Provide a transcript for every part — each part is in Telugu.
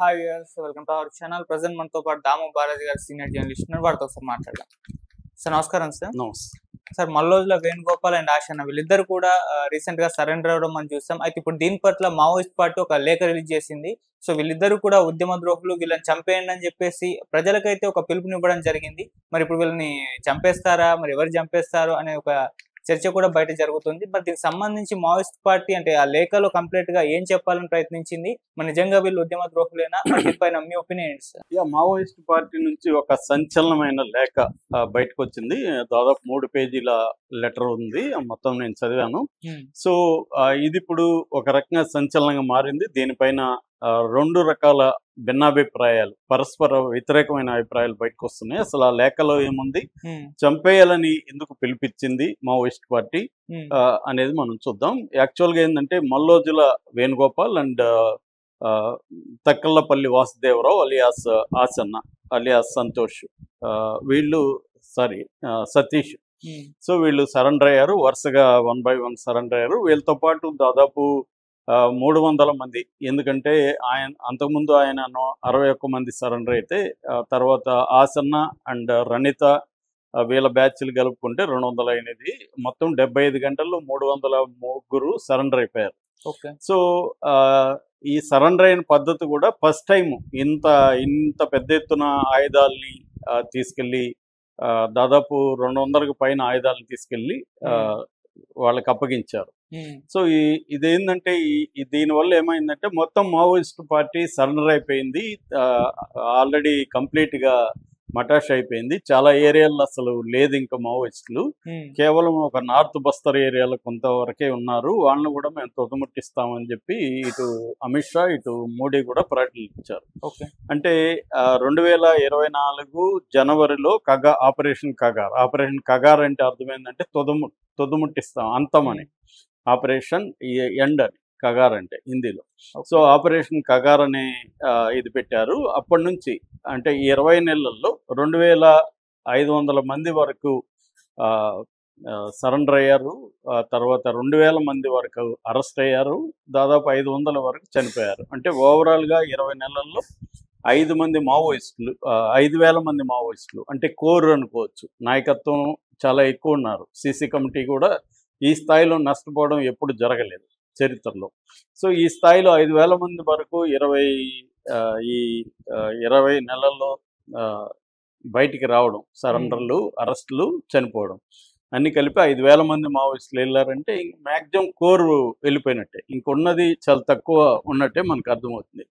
Hi viewers, welcome to our channel. Present మనతో పాటు దాము బాలాజీ గారు సీనియర్ జర్నలిస్ట్ ఉన్నారు. వారితో ఒకసారి మాట్లాడదాం. సార్ నమస్కారం sir. Sir Mallojula Venugopal and Ashanna వీళ్ళిద్దరు కూడా రీసెంట్ గా సరెండర్ అవ్వడం మనం చూస్తాం. అయితే ఇప్పుడు దీని పట్ల మావోయిస్ట్ పార్టీ ఒక లేఖ రిలీజ్ చేసింది. సో వీళ్ళిద్దరు కూడా ఉద్యమ ద్రోహులు, వీళ్ళని చంపేయండి అని చెప్పేసి ప్రజలకైతే ఒక పిలుపునివ్వడం జరిగింది. మరి ఇప్పుడు వీళ్ళని చంపేస్తారా, మరి ఎవరు చంపేస్తారు అనే ఒక చర్చ కూడా బయట జరుగుతుంది. మరి దీనికి సంబంధించి మావోయిస్ట్ పార్టీ అంటే ఆ లేఖలో కంప్లీట్ గా ఏం చెప్పాలని ప్రయత్నించింది, మరి నిజంగా వీళ్ళు ఉద్యమ ద్రోహులేనా, మరి దీనిపైన మీ ఒపీనియన్ ఏంటి సార్? మావోయిస్ట్ పార్టీ నుంచి ఒక సంచలనమైన లేఖ బయటకు వచ్చింది. దాదాపు 3 పేజీల లెటర్ ఉంది, మొత్తం నేను చదివాను. సో ఇది ఇప్పుడు ఒక రకంగా సంచలనంగా మారింది. దీనిపైన 2 రకాల భిన్నాభిప్రాయాలు, పరస్పర వ్యతిరేకమైన అభిప్రాయాలు బయటకు వస్తున్నాయి. అసలు ఆ లేఖలో ఏముంది, చంపేయాలని ఎందుకు పిలిపించింది మావోయిస్ట్ పార్టీ అనేది మనం చూద్దాం. యాక్చువల్గా ఏంటంటే Mallojula Venugopal and Takkallapalli Vasudevarao alias Aasanna alias Santosh, Satish. So వీళ్ళు సరెండర్ అయ్యారు, వరుసగా 1 by 1 సరెండర్ అయ్యారు. వీళ్ళతో పాటు దాదాపు 300 మంది, ఎందుకంటే అంతకుముందు ఆయన 61 మంది సరెండర్ అయితే, తర్వాత ఆసన్న అండ్ రణిత వీళ్ళ బ్యాచ్లు కలుపుకుంటే 208, మొత్తం 75 గంటల్లో 303 సరెండర్ అయిపోయారు. సో ఈ సరెండర్ అయిన పద్ధతి కూడా ఫస్ట్ టైం ఇంత పెద్ద ఎత్తున ఆయుధాలని తీసుకెళ్ళి, దాదాపు 200కు పైన ఆయుధాలను తీసుకెళ్ళి వాళ్ళకి అప్పగించారు. సో ఇదేంటంటే దీనివల్ల ఏమైందంటే మొత్తం మావోయిస్ట్ పార్టీ సరెండర్ అయిపోయింది, ఆల్రెడీ కంప్లీట్గా మటాష్ అయిపోయింది. చాలా ఏరియాల్లో అసలు లేదు ఇంకా మావోయిస్టులు, కేవలం ఒక నార్త్ బస్తర్ ఏరియాలో కొంతవరకే ఉన్నారు. వాళ్ళని కూడా మేము తుదముట్టిస్తామని చెప్పి ఇటు అమిత్ షా, ఇటు మోడీ కూడా ప్రకటించారు. అంటే 2024 జనవరిలో ఆపరేషన్ కగార్ అంటే అర్థమైందంటే తుదముట్టిస్తాం, అంతమని. ఆపరేషన్ ఎండ్ అని కగార్ అంటే హిందీలో. సో ఆపరేషన్ కగార్ అనే ఇది పెట్టారు. అప్పటి నుంచి అంటే 20 నెలల్లో 2500 మంది వరకు సరెండర్ అయ్యారు. తర్వాత 2000 మంది వరకు అరెస్ట్ అయ్యారు, దాదాపు 500 వరకు చనిపోయారు. అంటే ఓవరాల్గా 20 నెలల్లో 5 మంది మావోయిస్టులు, 5000 మంది మావోయిస్టులు అంటే కోర్ అనుకోవచ్చు. నాయకత్వం చాలా ఎక్కువ ఉన్నారు. సిసి కమిటీ కూడా ఈ స్థాయిలో నష్టపోవడం ఎప్పుడు జరగలేదు చరిత్రలో. సో ఈ స్థాయిలో 5000 మంది వరకు 20 నెలల్లో బయటికి రావడం, సరెండర్లు, అరెస్టులు, చనిపోవడం అన్ని కలిపి 5000 మంది మావోయిస్టులు వెళ్ళారంటే మ్యాక్సిమం కోర్ వెళ్ళిపోయినట్టే, ఇంకొన్నది చాలా తక్కువ ఉన్నట్టే మనకు అర్థమవుతుంది.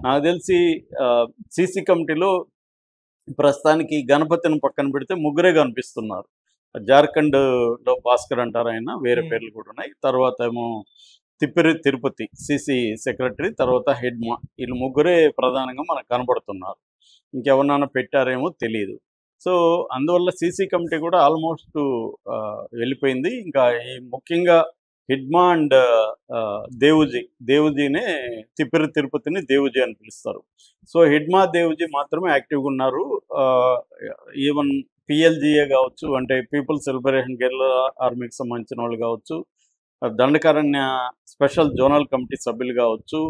నాకు తెలిసి సిసి కమిటీలో ప్రస్తుతానికి గణపతిని పక్కన పెడితే 3 కనిపిస్తున్నారు. జార్ఖండ్లో భాస్కర్ అంటారు ఆయన, వేరే పేర్లు కూడా ఉన్నాయి. తర్వాత ఏమో తిరుపతి సిసి సెక్రటరీ, తర్వాత హెడ్మా, వీళ్ళు 3 ప్రధానంగా మనకు కనబడుతున్నారు. ఇంకెవరన్నా పెట్టారేమో తెలియదు. సో అందువల్ల సిసి కమిటీ కూడా ఆల్మోస్ట్ వెళ్ళిపోయింది. ఇంకా ఈ ముఖ్యంగా హిడ్మా అండ్ దేవుజీనే తిరుపతిని దేవుజీ అని పిలుస్తారు. సో హిడ్మా, దేవుజీ మాత్రమే యాక్టివ్గా ఉన్నారు. ఈవెన్ పిఎల్జిఏ కావచ్చు, అంటే పీపుల్స్ లిబరేషన్ గెరిల్లా ఆర్మీకి సంబంధించిన వాళ్ళు కావచ్చు, దండకారణ్య స్పెషల్ జోనల్ కమిటీ సభ్యులు కావచ్చు,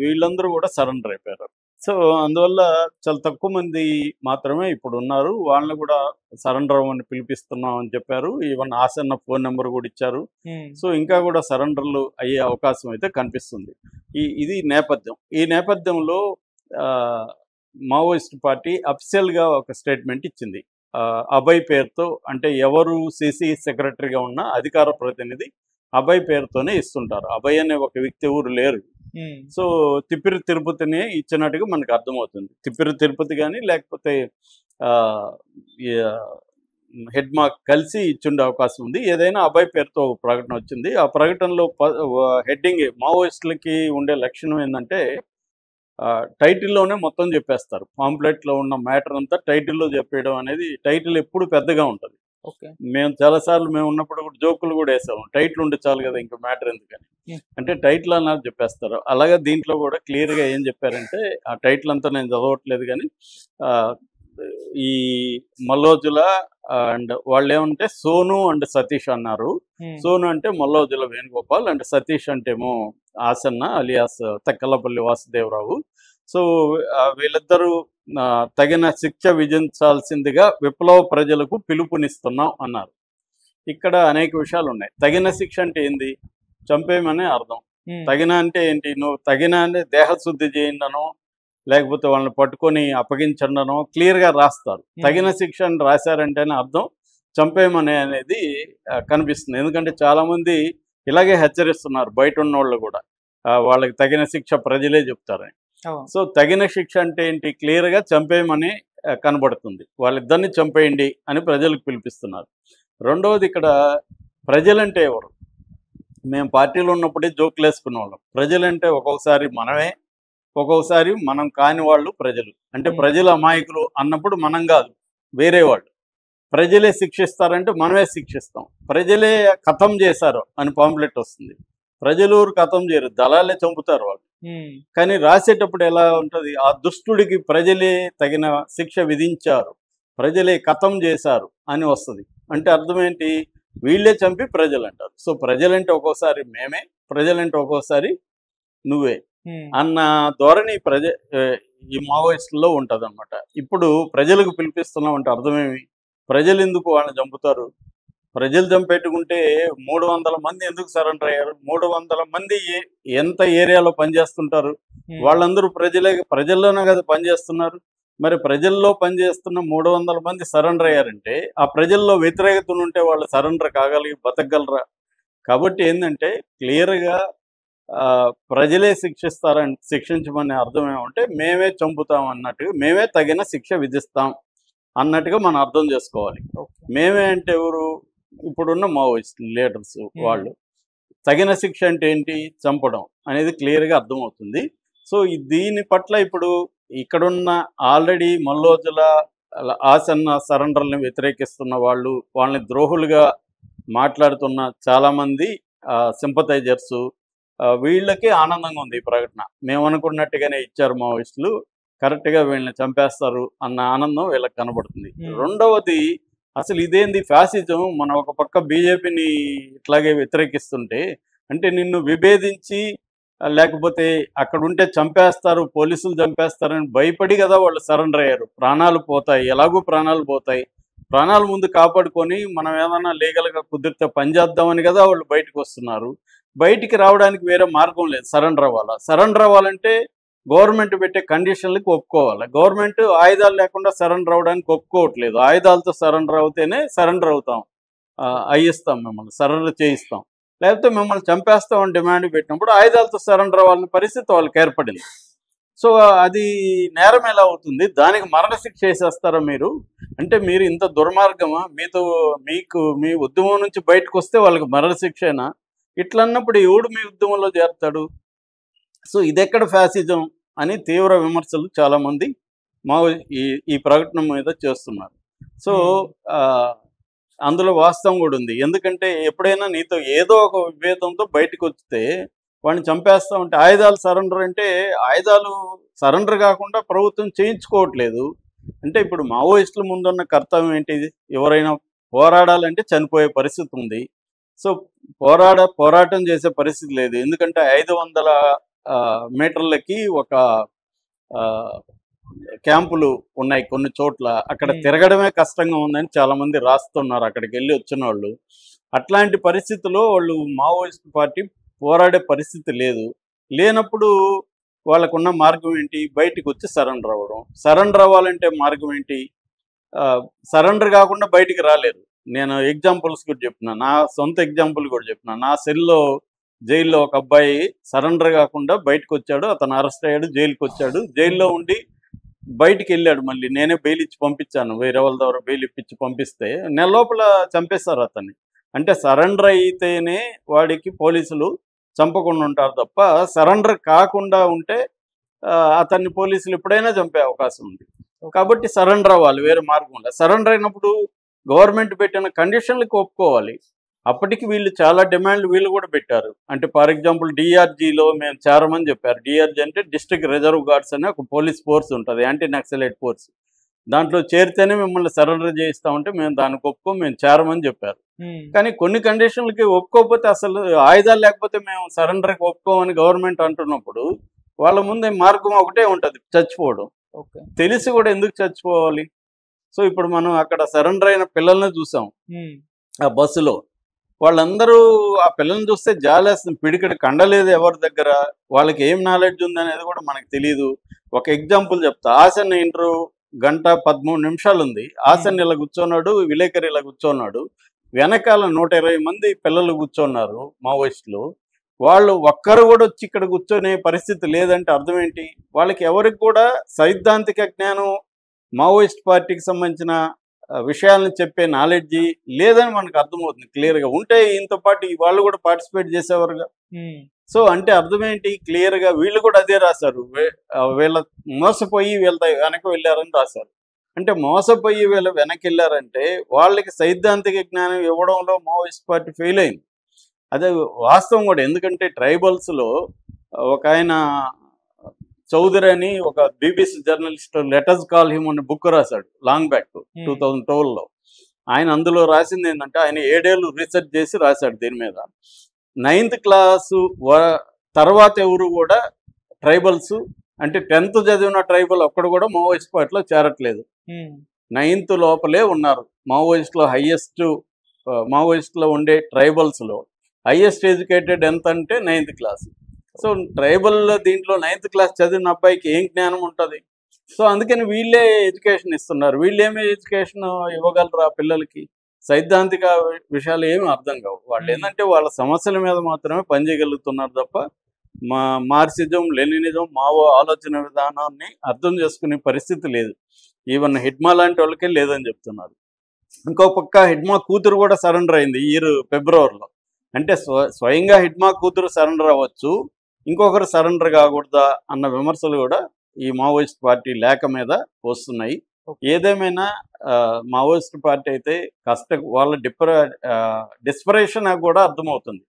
వీళ్ళందరూ కూడా సరెండర్ అయిపోయారు. సో అందువల్ల చాలా తక్కువ మంది మాత్రమే ఇప్పుడు ఉన్నారు. వాళ్ళని కూడా సరెండర్ అవ్వమని పిలిపిస్తున్నాం అని చెప్పారు. ఈవెన్ ఆసన్న ఫోన్ నెంబర్ కూడా ఇచ్చారు. సో ఇంకా కూడా సరెండర్లు అయ్యే అవకాశం అయితే కనిపిస్తుంది. ఇది నేపథ్యం. ఈ నేపథ్యంలో మావోయిస్ట్ పార్టీ అఫిషియల్గా ఒక స్టేట్మెంట్ ఇచ్చింది. అభయ్ పేరుతో, అంటే ఎవరు సిసి సెక్రటరీగా ఉన్న అధికార ప్రతినిధి అభయ్ పేరుతోనే ఇస్తుంటారు. అభయ్ అనే ఒక వ్యక్తి ఎవరు లేరు. సో తిరుపతిని ఇచ్చినట్టుగా మనకు అర్థమవుతుంది. తిరుపతి కానీ లేకపోతే హెడ్మా కలిసి ఇచ్చిండే అవకాశం ఉంది. ఏదైనా అభయ్ పేరుతో ఒక ప్రకటన వచ్చింది. ఆ ప్రకటనలో హెడ్డింగ్ మావోయిస్టులకి ఉండే లక్షణం ఏంటంటే టైటిల్లోనే మొత్తం చెప్పేస్తారు. పాంప్లెట్లో ఉన్న మ్యాటర్ అంతా టైటిల్లో చెప్పేయడం అనేది, టైటిల్ ఎప్పుడు పెద్దగా ఉంటుంది. మేము చాలాసార్లు మేము ఉన్నప్పుడు కూడా జోకులు కూడా వేసాము, టైటిల్ ఉంటే చాలు కదా ఇంకా మ్యాటర్ ఎందుకని. అంటే టైటిల్ అన్నది చెప్పేస్తారు. అలాగే దీంట్లో కూడా క్లియర్గా ఏం చెప్పారంటే, ఆ టైటిల్ అంతా నేను చదవట్లేదు కానీ, ఈ మల్లోజుల అండ్ వాళ్ళు ఏమంటే సోను అండ్ సతీష్ అన్నారు. సోను అంటే మల్లోజుల వేణుగోపాల్ అండ్ సతీష్ అంటేమో ఆసన్న అలియాస్ తక్కల్లపల్లి వాసుదేవరావు. సో వీళ్ళిద్దరూ తగిన శిక్ష విధించాల్సిందిగా విప్లవ ప్రజలకు పిలుపునిస్తున్నాం అన్నారు. ఇక్కడ అనేక విషయాలు ఉన్నాయి. తగిన శిక్ష అంటే ఏంది? చంపేయమనే అర్థం. తగిన అంటే ఏంటి? నువ్వు తగిన అంటే దేహశుద్ధి చేయండనో లేకపోతే వాళ్ళని పట్టుకొని అప్పగించండనో క్లియర్గా రాస్తారు. తగిన శిక్ష అని రాశారంటేనే అర్థం చంపేయమనే అనేది కనిపిస్తుంది. ఎందుకంటే చాలామంది ఇలాగే హెచ్చరిస్తున్నారు బయట ఉన్న వాళ్ళు కూడా, వాళ్ళకి తగిన శిక్ష ప్రజలే చెప్తారని. సో తగిన శిక్ష అంటే ఏంటి? క్లియర్గా చంపేయమని కనబడుతుంది. వాళ్ళిద్దరిని చంపేయండి అని ప్రజలకు పిలిపిస్తున్నారు. రెండవది, ఇక్కడ ప్రజలంటే ఎవరు? మేము పార్టీలో ఉన్నప్పుడే జోకులు వేసుకునే వాళ్ళం. ప్రజలంటే ఒక్కొక్కసారి మనమే, ఒక్కొక్కసారి మనం కాని వాళ్ళు ప్రజలు. అంటే ప్రజలు అమాయకులు అన్నప్పుడు మనం కాదు, వేరే వాళ్ళు. ప్రజలే శిక్షిస్తారంటే మనమే శిక్షిస్తాం. ప్రజలే ఖతం చేశారు అని పాంప్లెట్ వస్తుంది. ప్రజలు ఖతం చేయరు, దళాలే చంపుతారు వాళ్ళు. కానీ రాసేటప్పుడు ఎలా ఉంటుంది? ఆ దుష్టుడికి ప్రజలే తగిన శిక్ష విధించారు, ప్రజలే ఖతం చేశారు అని వస్తుంది. అంటే అర్థం ఏంటి? వీళ్ళే చంపి ప్రజలు అంటారు. సో ప్రజలంటే ఒక్కోసారి మేమే, ప్రజలంటే ఒక్కోసారి నువ్వే అన్న ధోరణి ఈ మావోయిస్టుల్లో ఉంటుంది అనమాట. ఇప్పుడు ప్రజలకు పిలిపిస్తున్నాం అంటే అర్థమేమి? ప్రజలు ఎందుకు వాళ్ళని చంపుతారు? ప్రజలు చంపెట్టుకుంటే 300 మంది ఎందుకు సరెండర్ అయ్యారు? 300 మంది ఎంత ఏరియాలో పనిచేస్తుంటారు? వాళ్ళందరూ ప్రజల్లోనే కదా పనిచేస్తున్నారు. మరి ప్రజల్లో పనిచేస్తున్న 300 మంది సరెండర్ అయ్యారంటే ఆ ప్రజల్లో వ్యతిరేకత ఉంటే వాళ్ళు సరెండర్ బతకగలరా? కాబట్టి ఏంటంటే క్లియర్గా ప్రజలే శిక్షించమనే అర్థం ఏమంటే మేమే చంపుతాం అన్నట్టుగా, మేమే తగిన శిక్ష విధిస్తాం అన్నట్టుగా మనం అర్థం చేసుకోవాలి. మేమే అంటే ఎవరు? ఇప్పుడున్న మావోయిస్ట్ లీడర్స్. వాళ్ళు తగిన శిక్ష అంటే ఏంటి? చంపడం అనేది క్లియర్గా అర్థమవుతుంది. సో దీని పట్ల ఇప్పుడు ఇక్కడున్న ఆల్రెడీ మల్లోజుల ఆసన్న సరెండర్ని వ్యతిరేకిస్తున్న వాళ్ళు, వాళ్ళని ద్రోహులుగా మాట్లాడుతున్న చాలామంది సింపథైజర్స్, వీళ్ళకి ఆనందంగా ఉంది ఈ ప్రకటన. మేము అనుకున్నట్టుగానే ఇచ్చారు మావోయిస్టులు, కరెక్ట్గా వీళ్ళని చంపేస్తారు అన్న ఆనందం వీళ్ళకి కనబడుతుంది. రెండవది, అసలు ఇదేంది ఫ్యాసిజం? మనం ఒక పక్క బీజేపీని ఇట్లాగే వ్యతిరేకిస్తుంటే, అంటే నిన్ను విభేదించి లేకపోతే అక్కడ ఉంటే చంపేస్తారు, పోలీసులు చంపేస్తారని భయపడి కదా వాళ్ళు సరెండర్ అయ్యారు. ప్రాణాలు పోతాయి, ఎలాగూ ప్రాణాలు పోతాయి, ప్రాణాలు ముందు కాపాడుకొని మనం ఏదైనా లీగల్గా కుదిరితే పనిచేద్దామని కదా వాళ్ళు బయటకు వస్తున్నారు. బయటికి రావడానికి వేరే మార్గం లేదు, సరెండర్ అవ్వాలా. సరెండర్ అవ్వాలంటే గవర్నమెంట్ పెట్టే కండిషన్లకు ఒప్పుకోవాలి. గవర్నమెంట్ ఆయుధాలు లేకుండా సరెండర్ అవ్వడానికి ఒప్పుకోవట్లేదు. ఆయుధాలతో సరెండర్ అవుతేనే సరెండర్ అవుతాం, అయ్యిస్తాం, మిమ్మల్ని సరెండర్ చేయిస్తాం, లేకపోతే మిమ్మల్ని చంపేస్తామని డిమాండ్ పెట్టినప్పుడు ఆయుధాలతో సరెండర్ అవ్వాలని పరిస్థితి వాళ్ళకి ఏర్పడింది. సో అది నేరం ఎలా అవుతుంది? దానికి మరణశిక్ష వేసేస్తారా మీరు? అంటే మీరు ఇంత దుర్మార్గమా? మీ ఉద్యమం నుంచి బయటకు వస్తే వాళ్ళకి మరణశిక్షేనా? ఇట్లా అన్నప్పుడు ఎవడు మీ ఉద్యమంలో చేరుతాడు? సో ఇదెక్కడ ఫ్యాసిజం అని తీవ్ర విమర్శలు చాలామంది ఈ ప్రకటన మీద చేస్తున్నారు. సో అందులో వాస్తవం కూడా ఉంది. ఎందుకంటే ఎప్పుడైనా నీతో ఏదో ఒక విభేదంతో బయటకు వస్తే వాడిని చంపేస్తా ఉంటే, ఆయుధాలు సరెండర్ అంటే ఆయుధాలు సరెండర్ కాకుండా ప్రభుత్వం చేయించుకోవట్లేదు. అంటే ఇప్పుడు మావోయిస్టుల ముందున్న కర్తవ్యం ఏంటిది? ఎవరైనా పోరాడాలంటే చనిపోయే పరిస్థితి ఉంది. సో పోరాటం చేసే పరిస్థితి లేదు. ఎందుకంటే 500 మీటర్లకి ఒక క్యాంపులు ఉన్నాయి కొన్ని చోట్ల. అక్కడ తిరగడమే కష్టంగా ఉందని చాలామంది రాస్తున్నారు అక్కడికి వెళ్ళి వచ్చిన వాళ్ళు. అట్లాంటి పరిస్థితుల్లో వాళ్ళు మావోయిస్ట్ పార్టీ పోరాడే పరిస్థితి లేదు. లేనప్పుడు వాళ్ళకున్న మార్గం ఏంటి? బయటికి వచ్చి సరెండర్ అవ్వడం. సరెండర్ అవ్వాలంటే మార్గం ఏంటి? సరెండర్ కాకుండా బయటికి రాలేరు. నేను ఎగ్జాంపుల్స్ కూడా చెప్పిన, నా సొంత ఎగ్జాంపుల్ కూడా చెప్పిన. నా సెల్లో జైల్లో ఒక అబ్బాయి సరెండర్ కాకుండా బయటకు వచ్చాడు, అతను అరెస్ట్ అయ్యాడు, జైలుకి వచ్చాడు. జైల్లో ఉండి బయటికి వెళ్ళాడు. మళ్ళీ నేనే బెయిల్ ఇచ్చి పంపించాను, వేరే వాళ్ళ ద్వారా బెయిల్ ఇప్పించి పంపిస్తే నెల లోపల చంపేస్తారు అతన్ని. అంటే సరెండర్ అయితేనే వాడికి పోలీసులు చంపకుండా ఉంటారు తప్ప, సరెండర్ కాకుండా ఉంటే అతన్ని పోలీసులు ఎప్పుడైనా చంపే అవకాశం ఉంది. కాబట్టి సరెండర్ అవ్వాలి, వేరే మార్గం ఉండదు. సరెండర్ అయినప్పుడు గవర్నమెంట్ పెట్టిన కండిషన్లకు ఒప్పుకోవాలి. అప్పటికి వీళ్ళు చాలా డిమాండ్లు వీళ్ళు కూడా పెట్టారు. అంటే ఫర్ ఎగ్జాంపుల్ డిఆర్జీలో మేము చేరమని చెప్పారు. డిఆర్జీ అంటే డిస్ట్రిక్ట్ రిజర్వ్ గార్డ్స్ అనే ఒక పోలీస్ ఫోర్స్ ఉంటుంది, యాంటీ నక్సలైట్ ఫోర్స్. దాంట్లో చేరితేనే మిమ్మల్ని సరెండర్ చేయిస్తామంటే మేము దానికి ఒప్పుకో, మేము చేరమని చెప్పారు. కానీ కొన్ని కండిషన్లకి ఒప్పుకోకపోతే, అసలు ఆయుధాలు లేకపోతే మేము సరెండర్కి ఒప్పుకోమని గవర్నమెంట్ అంటున్నప్పుడు వాళ్ళ ముందే మార్గం ఒకటే ఉంటుంది, చచ్చిపోవడం. ఓకే. తెలిసి కూడా ఎందుకు చచ్చిపోవాలి? సో ఇప్పుడు మనం అక్కడ సరెండర్ అయిన పిల్లల్ని చూసాం ఆ బస్సులో. వాళ్ళందరూ ఆ పిల్లల్ని చూస్తే జాలేస్తుంది, పిడికిడి కండలేదు ఎవరి దగ్గర, వాళ్ళకి ఏం నాలెడ్జ్ ఉంది అనేది కూడా మనకు తెలియదు. ఒక ఎగ్జాంపుల్ చెప్తా. ఆసన్ ఇంటర్వ్యూ 1:13 ఉంది. ఆసన్ ఇలా కూర్చున్నాడు, విలేకరి ఇలా కూర్చున్నాడు, వెనకాల 120 మంది పిల్లలు కూర్చున్నారు మావోయిస్టులు. వాళ్ళు ఒక్కరు కూడా వచ్చి ఇక్కడ కూర్చొనే పరిస్థితి లేదంటే అర్థం ఏంటి? వాళ్ళకి ఎవరికి కూడా సైద్ధాంతిక జ్ఞానం, మావోయిస్ట్ పార్టీకి సంబంధించిన విషయాలను చెప్పే నాలెడ్జి లేదని మనకు అర్థమవుతుంది క్లియర్గా. ఉంటే ఇంత పాటు వాళ్ళు కూడా పార్టిసిపేట్ చేసేవారుగా. సో అంటే అర్థం ఏంటి? క్లియర్గా వీళ్ళు కూడా అదే రాశారు, వీళ్ళ మోసపోయి వీళ్ళ వెనక వెళ్ళారని రాశారు. అంటే మోసపోయి వీళ్ళు వెనక్కి వెళ్ళారంటే వాళ్ళకి సైద్ధాంతిక జ్ఞానం ఇవ్వడంలో మావోయిస్ట్ పార్టీ ఫెయిల్ అయింది. అదే వాస్తవం కూడా. ఎందుకంటే ట్రైబల్స్లో ఒక ఆయన చౌదరి అని ఒక BBC journalist letters call him అనే బుక్ రాశాడు లాంగ్ బ్యాక్ 2012లో. ఆయన అందులో రాసింది ఏంటంటే ఆయన 7 ఏళ్ళు రీసెర్చ్ చేసి రాశాడు దీని మీద. 9th క్లాసు తర్వాత ఎవరు కూడా ట్రైబల్స్ అంటే 10th చదివిన ట్రైబల్ ఒక్కడు కూడా మావోయిస్ట్ పార్టీలో చేరట్లేదు. 9th లోపలే ఉన్నారు మావోయిస్ట్లో. మావోయిస్ట్లో ఉండే ట్రైబల్స్లో హైయెస్ట్ ఎడ్యుకేటెడ్ ఎంత అంటే 9th క్లాస్. సో ట్రైబల్ దీంట్లో 9th క్లాస్ చదివిన అబ్బాయికి ఏం జ్ఞానం ఉంటుంది? సో అందుకని వీళ్ళే ఎడ్యుకేషన్ ఇస్తున్నారు. వీళ్ళేమీ ఎడ్యుకేషన్ ఇవ్వగలరు ఆ పిల్లలకి? సైద్ధాంతిక విషయాలు ఏమి అర్థం కావు. వాళ్ళు ఏంటంటే వాళ్ళ సమస్యల మీద మాత్రమే పనిచేయగలుగుతున్నారు తప్ప మార్క్సిజం, లెనినిజం, మావో ఆలోచన విధానాన్ని అర్థం చేసుకునే పరిస్థితి లేదు. ఈవెన్ హిడ్మా లాంటి వాళ్ళకే లేదని చెప్తున్నారు. ఇంకో పక్క హిడ్మా కూతురు కూడా సరెండర్ అయింది ఈ ఫిబ్రవరిలో. అంటే స్వయంగా హిడ్మా కూతురు సరెండర్ అవ్వచ్చు, ఇంకొకరు సరెండర్ కాకూడదా అన్న విమర్శలు కూడా ఈ మావోయిస్ట్ పార్టీ లేఖ మీద వస్తున్నాయి. ఏదేమైనా మావోయిస్ట్ పార్టీ అయితే వాళ్ళ డిస్పరేషన్ కూడా అర్థమవుతుంది.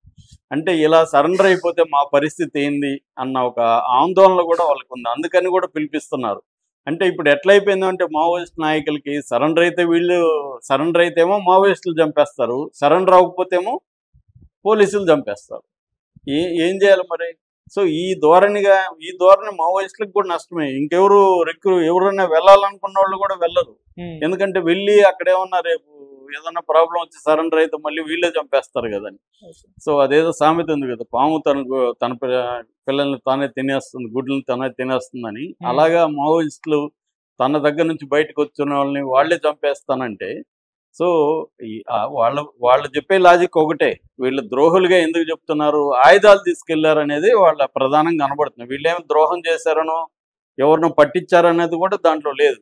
అంటే ఇలా సరెండర్ అయిపోతే మా పరిస్థితి ఏంది అన్న ఒక ఆందోళన కూడా వాళ్ళకు ఉంది. అందుకని కూడా పిలిపిస్తున్నారు. అంటే ఇప్పుడు ఎట్లయిపోయిందంటే మావోయిస్ట్ నాయకులకి సరెండర్ అయితేమో మావోయిస్టులు చంపేస్తారు, సరెండర్ అవ్వకపోతేమో పోలీసులు చంపేస్తారు. ఏం చేయాలి మరి? సో ఈ ధోరణి మావోయిస్టులకు కూడా నష్టమే. ఇంకెవరు ఎవరైనా వెళ్ళాలనుకున్న వాళ్ళు కూడా వెళ్ళరు. ఎందుకంటే వెళ్ళి అక్కడేమన్నా రేపు ఏదన్నా ప్రాబ్లం వచ్చి సరెండర్ అయితే మళ్ళీ వీళ్ళే చంపేస్తారు కదని. సో అదేదో సామెత ఉంది కదా, పాము తన పిల్లల్ని తానే తినేస్తుంది, గుడ్లను తనే తినేస్తుందని. అలాగా మావోయిస్టులు తన దగ్గర నుంచి బయటకు వచ్చిన వాళ్ళని వాళ్ళే చంపేస్తానంటే, సో వాళ్ళు చెప్పే లాజిక్ ఒకటే, వీళ్ళు ద్రోహులుగా ఎందుకు చెప్తున్నారు, ఆయుధాలు తీసుకెళ్లారనేది వాళ్ళ ప్రధానంగా కనబడుతుంది. వీళ్ళేమో ద్రోహం చేశారనో ఎవరినో పట్టించారనేది కూడా దాంట్లో లేదు.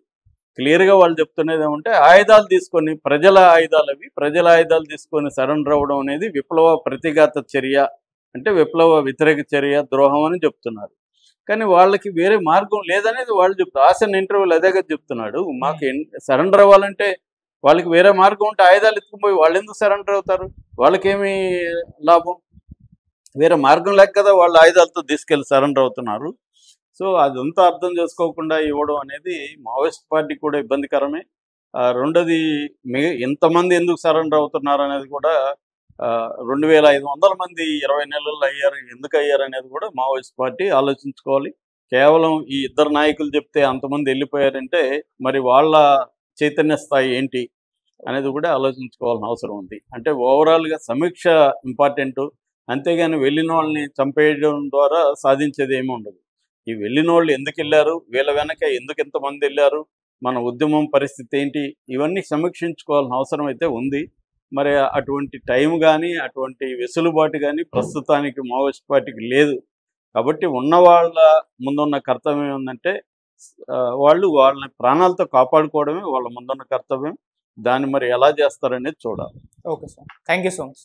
క్లియర్గా వాళ్ళు చెప్తున్నది ఏమంటే ఆయుధాలు తీసుకొని, ప్రజల ఆయుధాలు తీసుకొని సరెండర్ అవ్వడం అనేది విప్లవ ప్రతిఘాత చర్య, అంటే విప్లవ వ్యతిరేక చర్య, ద్రోహం అని చెప్తున్నారు. కానీ వాళ్ళకి వేరే మార్గం లేదనేది వాళ్ళు చెప్తారు. ఆసన్ ఇంటర్వ్యూలు అదేగా చెప్తున్నాడు. మాకు సరెండర్ అవ్వాలంటే వాళ్ళకి వేరే మార్గం ఉంటే ఆయుధాలు ఎత్తుకుపోయి వాళ్ళు ఎందుకు సరెండర్ అవుతారు? వాళ్ళకేమి లాభం? వేరే మార్గం లేక కదా వాళ్ళు ఆయుధాలతో తీసుకెళ్ళి సరెండర్ అవుతున్నారు. సో అదంతా అర్థం చేసుకోకుండా ఇవ్వడం అనేది మావోయిస్ట్ పార్టీ కూడా ఇబ్బందికరమే. రెండోది ఎంతమంది ఎందుకు సరెండర్ అవుతున్నారు అనేది కూడా 2500 మంది 20 నెలల్లో ఎందుకు అయ్యారు అనేది కూడా మావోయిస్ట్ పార్టీ ఆలోచించుకోవాలి. కేవలం ఈ ఇద్దరు నాయకులు చెప్తే అంతమంది వెళ్ళిపోయారంటే మరి వాళ్ళ చైతన్య స్థాయి ఏంటి అనేది కూడా ఆలోచించుకోవాల్సిన అవసరం ఉంది. అంటే ఓవరాల్గా సమీక్ష ఇంపార్టెంట్, అంతేగాని వెళ్ళిన వాళ్ళని చంపేయడం ద్వారా సాధించేది ఏమి ఉండదు. ఈ వెళ్ళిన వాళ్ళు ఎందుకు వెళ్ళారు, వీళ్ళ వెనక ఎందుకు ఎంతమంది వెళ్ళారు, మన ఉద్యమం పరిస్థితి ఏంటి, ఇవన్నీ సమీక్షించుకోవాల్సిన అవసరం అయితే ఉంది. మరి అటువంటి టైం కానీ అటువంటి వెసులుబాటు కానీ ప్రస్తుతానికి మావోయిస్ట్ పార్టీకి లేదు. కాబట్టి ఉన్న వాళ్ళ ముందున్న కర్తవ్యం ఏంటంటే వాళ్ళని ప్రాణాలతో కాపాడుకోవడమే వాళ్ళ ముందున్న కర్తవ్యం. దాన్ని మరి ఎలా చేస్తారనేది చూడాలి. Okay sir, thank you so much.